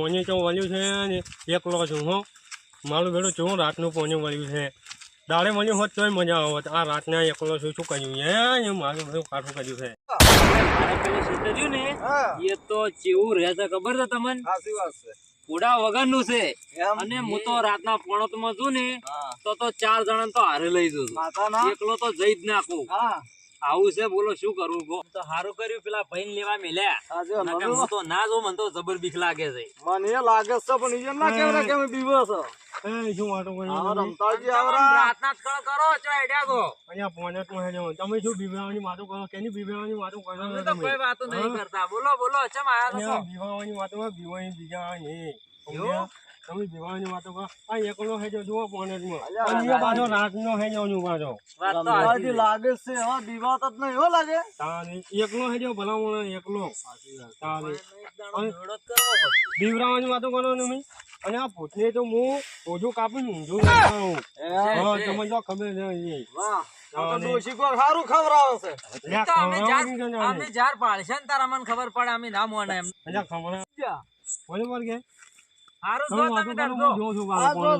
પોણી તો વળ્યું છે ને એકલો છું હો મારું બેડું શું રાતનું પોણી વળ્યું છે દાડે મળ્યું હોત તોય મજા આવત આ રાતના એકલો છું શું કર્યું એ મારું બધું કાઠું કર્યું છે મારે પેલું ક્ષેત્ર ને એ તો ચેવું રહે છે ખબર છે તમને? સાચી વાત છે. ઘોડા વગરનું છે અને હું તો રાતના પોણતમાં છું ને તો 4 જણા તો હારે લઈ જઉં છું. એકલો તો જઈ જ નાખું. આવું છે બોલો શું કરવું કહો? તો સારું કર્યું પેલા ભાઈ લેવા મેલ્યા. હું તો ના જો મને તો જબર બીક લાગે છે. મને એ લાગે છે પણ એ ના કેવરા કેમ બીવો છે. એ શું વાતો કરી રમતાજી આવરા રાતના કળ કરો છો આઈડિયા તો અહીંયા પોણેટમાં હેજો તમે શું બીવાવાની વાતો કરો કેની બીવાવાની વાતો કરો અમે તો કોઈ વાતો નહીં કરતા. બોલો બોલો ચમ આયા છો? બીવાવાની વાતો બીવાઈ બીજા નહીં તમે બીવાવાની વાતો કરો આ એકલો હેજો જુઓ પોણેટમાં અન્ય પાછો રાતનો હેજો નું પાછો રમતાજી લાગે છે હવે બીવાત જ નહીં હો લાગે. તારે એકલો હેજો ભલામણ એકલો તારે બીવરાવાની વાતો કરો તમે અને આ ભૂતને તો હું ઓછું કાપીને ઊંધું નાખાવું તમને તો ખબર નહીં ડોશી કોઈ સારું ખવડાવે છે. તો અમે જાર પાડશે ને તારા મને ખબર પડે અમે ના મોને એમ. ખબર બરોબર કે હારું જો તમે તાર જો. આ જો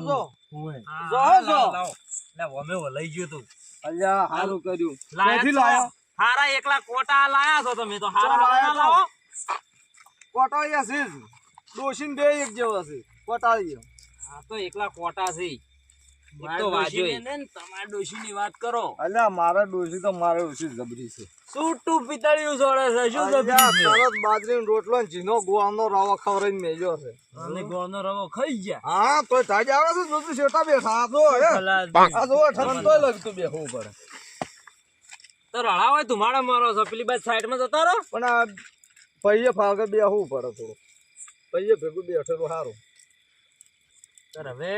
જો જો લે અમે લઈ ગયો તું. અલ્યા સારું કર્યું. ક્યાંથી લાયા? હારા એકલા કોટા લાયા છો તમે તો હારા લાવો. કોટાળિયા છે ડોશી ને બે એક જેવા છે કોટાળિયા. હા તો એકલા કોટા છે. તો વાજો તમારા ડોશીની વાત કરો. અલ્યા મારા ડોશી તો મારે ઓછી જબરી છે. સૂટું પિતળિયું સોડે છે શું જબરી છે? તરત બાજરીનો રોટલો ને ઝીનો ગોળનો રવો ખવડાવીને મેલ્યો છે. અને ગોળનો રવો ખાઈ ગયા. હા તોય તાજ આવે છે બધું શેઠા બેઠા આ જો હે આ જો ઠરન તોય લગતું બેહવું પડે. તો રળા હોય ધુમાડા મારો છો પેલી બાજુ સાઈડમાં જતા રહો. પણ આ પૈયે ફાગે બેહવું પડે થોડું. પૈયે ભેગું બેઠેલું સારું. સર હવે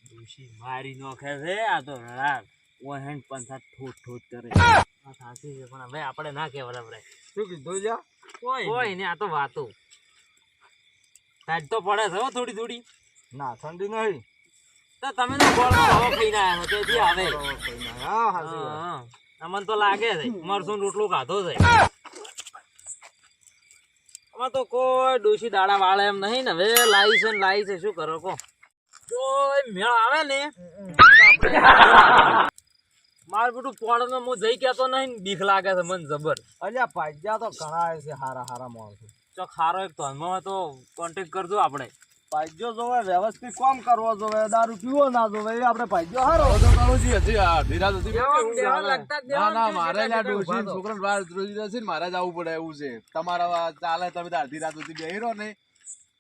ડોશી મારી નોખે છે આ તો રળા ઓહેન પંથા ઠોઠ ઠોઠ કરે. આ સાચી છે પણ હવે આપણે ના કહેવાય બરાબર. શું કીધું જા કોઈ ને આ તો વાતો સાઈડ તો પડે છે હો થોડી થોડી. ના ઠંડી નહીં. તો તમે તો ગોળનો રવો ખાઈને આવ્યા છો તેથી આવે. હા હાજી હા અમને તો લાગે છે મરસું રોટલું ખાધો છે. આમાં તો કોઈ ડોશી દાડા વાળે એમ નહીં ને. હવે લાઈ છે શું કરો કો? જો મેળ આવે ને મારું બધું પોણ હું જઈ કેતો નહીં બીક લાગે છે મને જબર. અલ્યા પાજ્યા તો ઘણા છે હારા હારા માણસો. તો ખારો એક ધનમાં તો કોન્ટેક્ટ કરજો આપણે. પાજ્યો જોવે વ્યવસ્થિત કામ કરવો જોવે દારૂ પીવો ના જોવે એ આપણે પાજ્યો હારો. મારે જવું પડે એવું છે. તમારા ચાલે તમે અડધી રાત સુધી બેહી રહો ને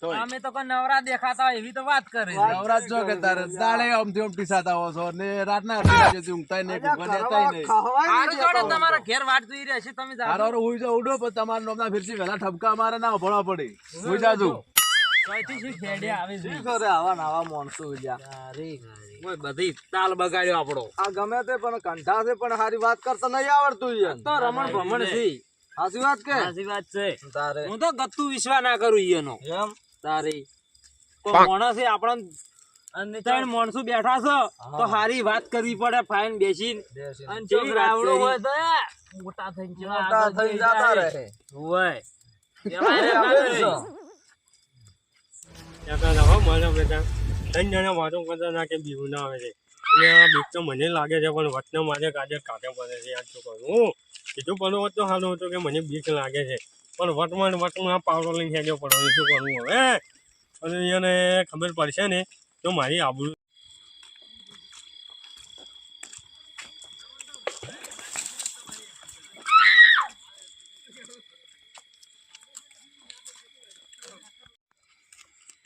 અમે તો કોઈ નવરા દેખાતા હોય એવી તો વાત કરે. નવરાજ છો કે તારે દાડે આમથી આમ ટીસાતા હો છો ને રાતના અડધી રાતે ઊંઘતાય નહીં દેતાય નહીં. હારું જોડે તમારા ઘેર વાટ જોઈ રહ્યા છે તમે જાઓ. હારો હુઈ જાવ ઉડો પણ તમારા નોમના ફેરથી વહેલા ઠપકા મારે ના ભણવા પડે. હુઈ જાજો. કઈથી શું ખેડે આવે છે શું કરે આવા નાવા માણસો ઓય બધી તાલ બગાડ્યો આપણો. આ ગમે તે પણ કંઠા છે પણ સારી વાત કરતા નહીં આવડતું ઈ તો રમણ ભમણ છે. સાચી વાત કે સાચી વાત છે. તારે હું તો ગત્તુ વિશ્વાસ ના કરું ઈનો. એમ તારી તો માણસ છે આપણા ત્રણ માણસો બેઠા છે તો સારી વાત કરવી પડે ફાઈન બેસીને. અને જેવી રાવડો હોય તો મોટા થઈ જતા રહે. હોય મારા બેટા 3 જણા વાતો કરતા ના કે બીવું ના આવે છે અને આ બીક તો મને લાગે છે પણ વચના મારે કાજે કાઢે પડે છે. યાદ શું કરું કીધું પડો હોત તો સારું હતું કે મને બીક લાગે છે પણ વટમાં પાવડો લઈને ખેંચો પડો શું કરવું હવે. અને એને ખબર પડશે ને તો મારી આબરૂ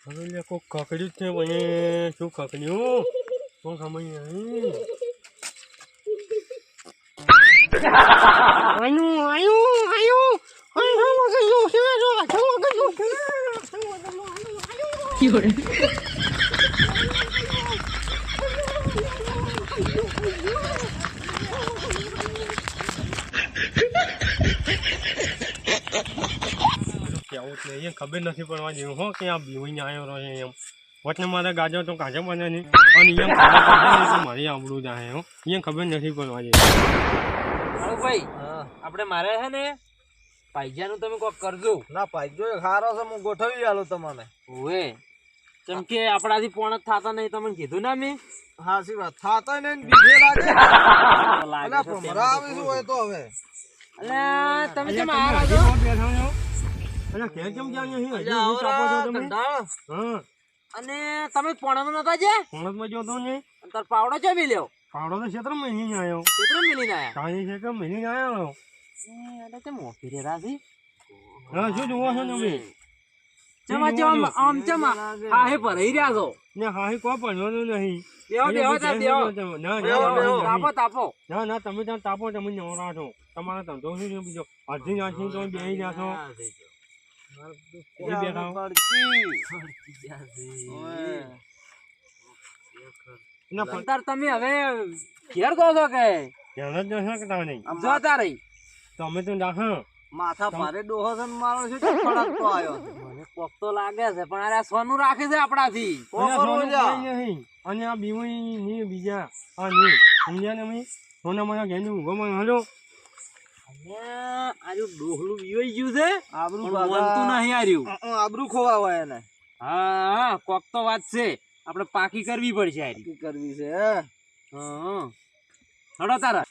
હવે કોઈ ખકડ્યું જ છે મને શું ખકડ્યું શું સમજ નહીં. ખબર નથી પડવા જેવું હો કે આ બીવીને આવ્યો રહે એમ વચને મારા ગાજો તો કાચે બને નહીં અને એમ ખબર મારી આવડું જાય હો એ ખબર નથી પડવા જેવું. ભાઈ આપણે મારે છે ને પૈસાનું તમે કોક કરજો. ના પાજો એક હારો છે હું ગોઠવી આલું તમને. ઓવે કેમ કે આપણાથી પોણ જ થતા નહીં તમને કીધું ના મેં. હાચી વાત થાતા ને બીજે લાગે. લાગે અલા છે ભમરા આવીશું હોય તો હવે. અલ્યા તમે કેમ તમે આ છો? બેઠા છો અરે ઘેર કેમ જાવ છો હજી અલ્યા હજી કાપો છો તમે કંટાળો. હા અને તમે પોણામાં નતા જે કોણમાં જો તો ને તાર પાવડો ચો બી લ્યો પાવડો તો ક્ષેત્ર મહિની આવ્યો કેટલો મિલીને આયા કાંઈ છે કે મહિની આવ્યો એટલે તે મોટી રે રાજી હા શું જોવો છો તમે ચમા ચમ આમ ચમા હા હે પર રહ્યા છો ને હાહી કોઈ પડવાનું નહીં બેહો બેહો તા બેહો ના તાપો તાપો ના ના તમે ત્યાં તાપો તમે નવરા છો તમારે ધંધો શું છે બીજો અડધી નાખી તો બેસી જાશો એ બેઠા હો. ના પણ તાર તમે હવે ઘેર કહો છો કે ધ્યાન જ જશો કે તમે નહીં જોતા રહી તમે તો રાખો માથા ભારે ડોહો છે ને મારો છે ફળકતો આવ્યો છે. મને કોક તો લાગે છે પણ અરે સોનું રાખે છે આપણાથી અને સોનું કાંઈ નહીં. અને આ બીવાઈ ની બીજા આ ની સમજ્યા ને અમે સોના મારા ઘેર ઊંઘો માં હલો અને આજુ ડોહલું વિવાઈ ગયું છે આબરૂ પણ બોલતું નહીં આર્યું આબરૂ ખોવાય એને. હા કોક તો વાત છે આપણે પાકી કરવી પડશે આરી શું કરવી છે હા હડો તારા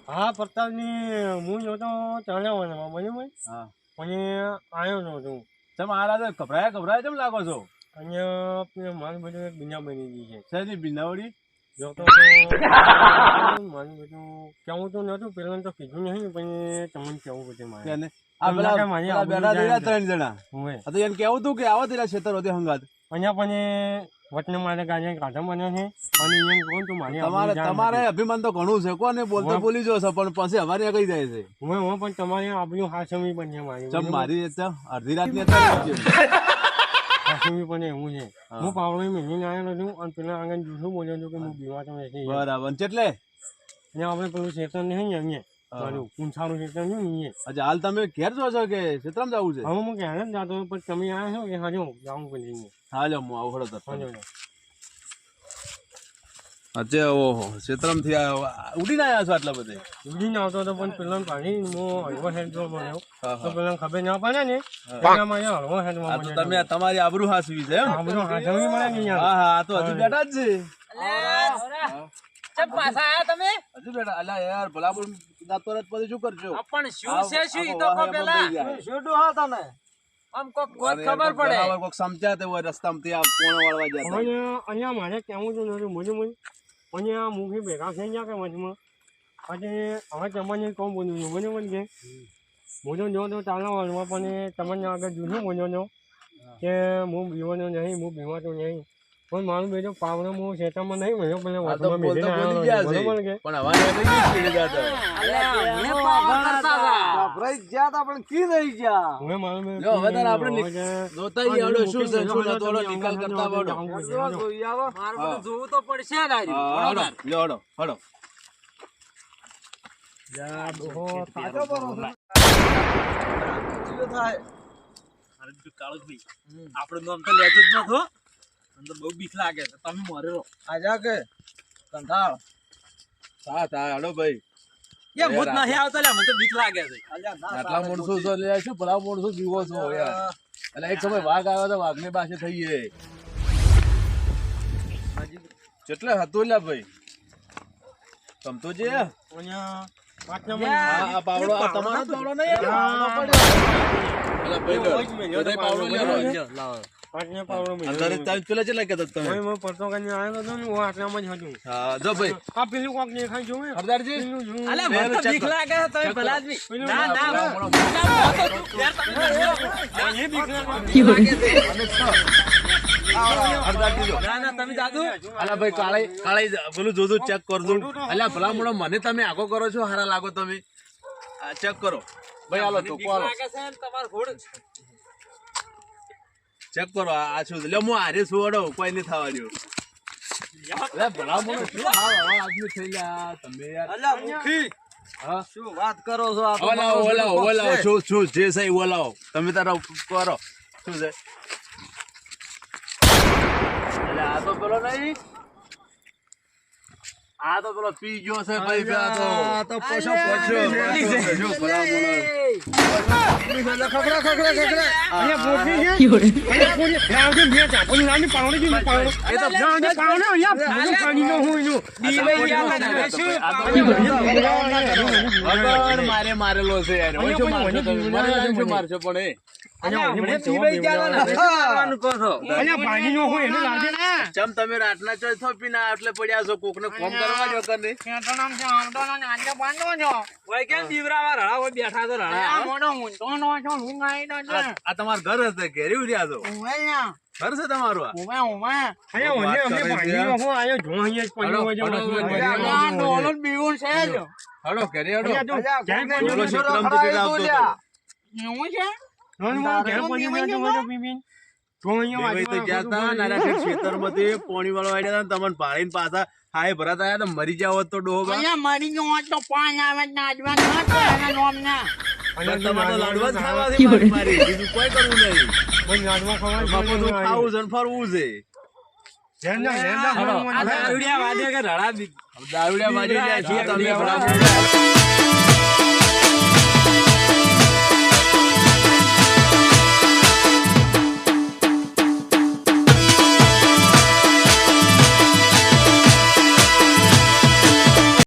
હા પ્રતાપની હું જોતો ચાલ્યા બરાબર હા અને આવ્યો તો તું તમે આ ગભરાયા કેમ લાગો છો? અહીંયા પેલો મારું બધું એક બીના બની ગઈ છે શેની બિનાવડી? જોતો તો મારું બધું કેવું તો નતું પેલા તો કીધું નહીં પણ તમને કેવું બધું મારે તેને આ પેલા મારી પેલા બેઠા આબરૂ તેરા 3 જણા. હોય આ તો એને કેવું તું કે આવો તેરા ખેતર હોતે હંગાત. અહીંયા પણ વચને મારે ગાજે કાઢો બન્યો છે અને એને કોણ તું મારી આબરૂ જાય તમારે અભિમાન તો ઘણું છે કોને બોલતો બોલી જો છો પણ પછી અમારી કઈ જાય છે. હું પણ તમારી આબરૂ હાસમી પણ છે મારી ચમ મારી અડધી રાત ની હાસમી પણ એવું છે હું પાવડો મેળીને આવ્યો છું અને પેલા આગળ જૂઠું બોલ્યો છું કે હું બીવા તો નથી બરાબર એટલે અને આપણે પેલું શેતન નહીં અહીંયા મારું પૂંછારું શેતન છે ને અચ્છા હાલ તમે ઘેર જો છો કે ક્ષેત્રમાં જવું છે? હવે હું ક્યારે જ જાતો પણ તમે આવ્યા છો કે હાજો જાઉં પછી હા લો હું આવું ખડો હાજો અચ્છા ઓહો ક્ષેત્રમાં થી ઉડીને આવ્યા છો આટલા બધે? ઉડીને આવતો હતો પણ પેલા પાણી હું હળવો હેડ જોવા મળ્યો હા, તો પેલા ખબર ના પડે ને એના માટે હળવો હેડ આ તો તમે તમારી આબરૂ હાસવી છે એમ? આબરૂ હાસવી મળે નહીં યાર હા હા આ તો હજુ બેઠા જ છે. ચમ પાછા આયા તમે હજુ બેઠા અલ્યા યાર ભલાપણ દાતો રાત પછી શું કરજો? પણ શું છે શું ઈ તો કહો પેલા શું ડોહા તને આમ કોક કોઈ ખબર પડે બરાબર કોક સમજાતે હોય રસ્તામાં ત્યાં પોણો વાળવા જતા. હવે અહીંયા મારે કેવું તો નથી બોલ્યું મને અહીંયા મુખી ભેગા થઈ ગયા કે વચમાં આજે હવે તમને કોણ બોલ્યું છું મને પણ કે હું તો જો તો ચાલવા વાળવા પણ તમને આગળ જૂનું બોલ્યો હતો કે હું બીવાનો નહીં હું બીવાતો નહીં પણ મારું બેટો પાવડો હું શેતામાં નહીં મળ્યો પેલા આ તો વચમાં બોલતો મેળીને બોલી ગયા આવ્યો છે બરોબર કે પણ હવા એને નહીં પીડી જાતા. અલ્યા મને પાવર કરતા હતા ગભરાઈ ગયા તા પણ કી રહી ગયા. હવે મારું બેટો લ્યો, હવે તારે આપણે હવે જોતા ઈ આવડો શું છે શું નતો આવડો નિકાલ કરતા આવડો. જો જોઈ આવો. મારું બધું જોવું તો પડશે જ આર્યું. હા, હડો લ્યો હડો હડો. સાચો બરો છે. શું થાય? આપણું નામ તો લેજો જ નતો મને તો બહુ બીક લાગે છે તમે મરે રહો આજા કે કંટાળ. હા હા હડો ભાઈ એ ભૂત નહીં આવતા લે મને તો બીક લાગે છે અલ્યા ના આટલા માણસો છો લે શું ભલા માણસો જીવો છો યાર. એટલે એક સમય વાઘ આવ્યો તો વાઘની પાસે થઈએ કેટલે હતું લ્યા ભાઈ તમ તો જે અહીંયા પાટલામાં આ પાવડો આ તમારો જ પાવડો નહીં અલા ભાઈ લો બધાય પાવડો લેવાનો. પાટલે પાવડો મેળ્યો. અંદર તાર પેલા ચેલા કહેતા તમે? હવે હું પડતો કરીને આવ્યો હતો ને હું આટલામાં જ હતું હા જો ભાઈ આ પેલું કોક દેખાય જોયું સરદારજી પેલું જોયું. અલે મને તો બીક લાગે છે તમે ભલા આદમી ના ના એ બીક લાગે. સરદારજી જો ના ના તમે જાદુ અલા ભાઈ કાળે પેલું જોજો ચેક કરજો. અલ્યા ભલા મોણો મને તમે આગો કરો છો હારા લાગો તમે આ ચેક કરો ભાઈ હાલો તો બીક કોલો લાગે છે ને તમાર ઘોડ ચેક કરો આ શું છે? લે હું હારે છું અડો કોઈ નહીં થવા દો. અલે ભલા મોણો શું હાવ આદમી થઈ ગયા તમે યાર. અલ્યા મુખી હા શું વાત કરો છો? આ તો ઓલાવો મારો ઓલાવો કોક ઓલાવો છે. શું જે સહી ઓલાવો તમે તારા કરો શું છે? એટલે આ તો પેલો નહીં આ તો પેલો પી ગયો છે ભાઈ આ તો તો પછો જો ભલા ખખડા ખખડા અહીંયા મોટી છે અહીંયા પૂરી રાવજે બે ચાપોની નાની પાવડે જેવી પાવડે એ તો રાવજે પાવડે અહીંયા પાણી નો હોય નો વગર મારે મારેલો છે યાર ઓય શું મારશો તમે મારે શું મારશો પણ એ અહીંયા પાણી નો હોય એને લાગે ચમ તમે રાતના ચોય થોપીને એટલે પડ્યા છો કોકને ફોન કરવા જો કને ઓય કેમ દીવરાવા રળા હોય બેઠા તો રળા આ તમાર ઘર હશે ઘેરી ઉડ્યા છો ઘર છે તમારું આ અહીંયા ઓને અમને પાણી નો હોય આયો જો અહીંયા જ પાણી હોય હડો ઘેરી હડો ક્યાં બોલો પાણી શેતરામ તો પેલા આવતો હતો. ભાઈ તો જ્યાં તા નાના ખેતરમાંથી પોણી વાળો આડ્યા હતા તમને પાણીને પાછા હાય ભરાત આયા તો મરી જાવ તો ડોહા તમારે તો લાડવા જ ખાવા છે મારી બીજું કોઈ કરવું નહીં બાપુ તો ખાવું છે ને ફરવું છે દારૂડિયા વાદે કે રળા દારૂડિયા બાજુ લ્યા છીએ તમે ભલા